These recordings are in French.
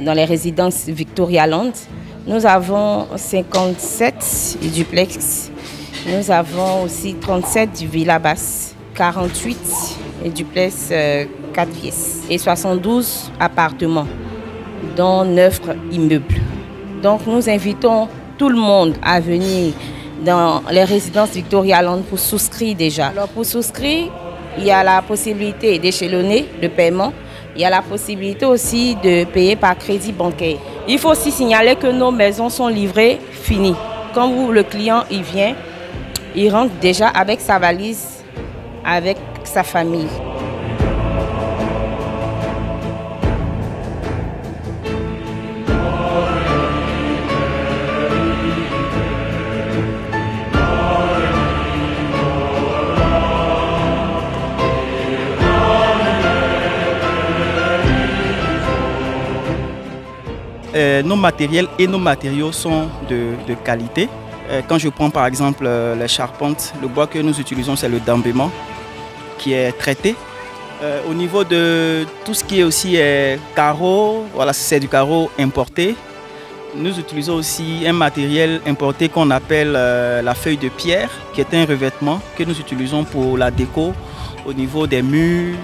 dans les résidences Victoria Land. Nous avons 57 duplex. Nous avons aussi 37 villas basses, 48 duplex 4 pièces et 72 appartements, dont 9 immeubles. Donc nous invitons tout le monde à venir dans les résidences Victoria Land pour souscrire déjà. Alors pour souscrire, il y a la possibilité d'échelonner le paiement. Il y a la possibilité aussi de payer par crédit bancaire. Il faut aussi signaler que nos maisons sont livrées finies. Quand le client y vient, il rentre déjà avec sa valise, avec sa famille. Nos matériels et nos matériaux sont de qualité. Quand je prends par exemple les charpentes, le bois que nous utilisons c'est le dambément qui est traité. Au niveau de tout ce qui est aussi carreau, voilà, c'est du carreau importé. Nous utilisons aussi un matériel importé qu'on appelle la feuille de pierre, qui est un revêtement que nous utilisons pour la déco au niveau des murs,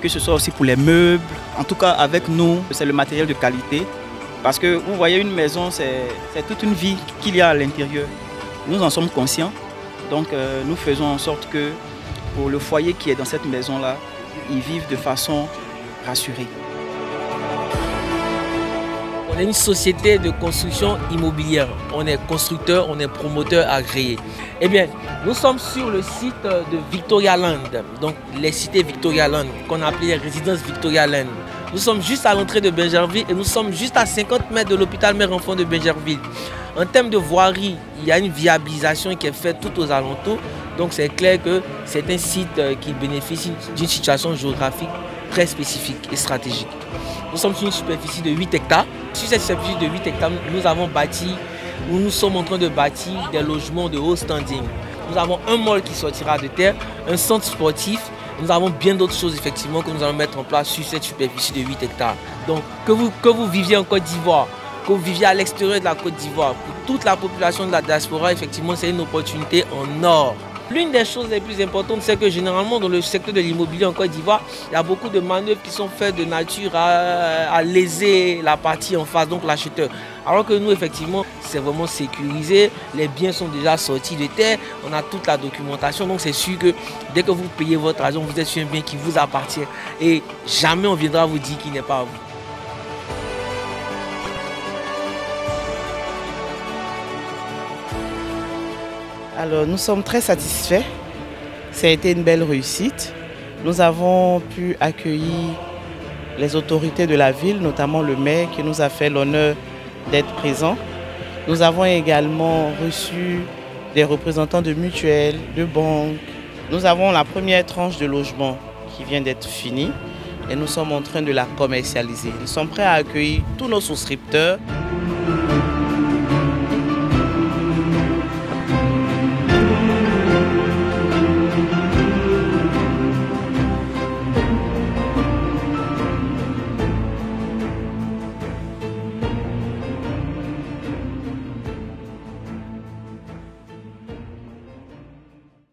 que ce soit aussi pour les meubles. En tout cas avec nous, c'est le matériel de qualité. Parce que vous voyez, une maison, c'est toute une vie qu'il y a à l'intérieur. Nous en sommes conscients, donc nous faisons en sorte que pour le foyer qui est dans cette maison-là, ils vivent de façon rassurée. On est une société de construction immobilière. On est constructeur, on est promoteur agréé. Eh bien, nous sommes sur le site de Victoria Land, donc les cités Victoria Land, qu'on appelait les résidences Victoria Land. Nous sommes juste à l'entrée de Bingerville et nous sommes juste à 50 mètres de l'hôpital Mère-Enfant de Bingerville. En termes de voirie, il y a une viabilisation qui est faite tout aux alentours. Donc c'est clair que c'est un site qui bénéficie d'une situation géographique très spécifique et stratégique. Nous sommes sur une superficie de 8 hectares. Sur cette superficie de 8 hectares, nous avons bâti, ou nous sommes en train de bâtir des logements de haut standing. Nous avons un mall qui sortira de terre, un centre sportif. Nous avons bien d'autres choses effectivement que nous allons mettre en place sur cette superficie de 8 hectares. Donc que vous viviez en Côte d'Ivoire, que vous viviez à l'extérieur de la Côte d'Ivoire, pour toute la population de la diaspora, effectivement c'est une opportunité en or. L'une des choses les plus importantes, c'est que généralement dans le secteur de l'immobilier en Côte d'Ivoire, il y a beaucoup de manœuvres qui sont faites de nature à léser la partie en face, donc l'acheteur. Alors que nous, effectivement, c'est vraiment sécurisé, les biens sont déjà sortis de terre, on a toute la documentation, donc c'est sûr que dès que vous payez votre argent, vous êtes sur un bien qui vous appartient et jamais on viendra vous dire qu'il n'est pas à vous. Alors, nous sommes très satisfaits. Ça a été une belle réussite. Nous avons pu accueillir les autorités de la ville, notamment le maire qui nous a fait l'honneur d'être présent. Nous avons également reçu des représentants de mutuelles, de banques. Nous avons la première tranche de logement qui vient d'être finie et nous sommes en train de la commercialiser. Nous sommes prêts à accueillir tous nos souscripteurs.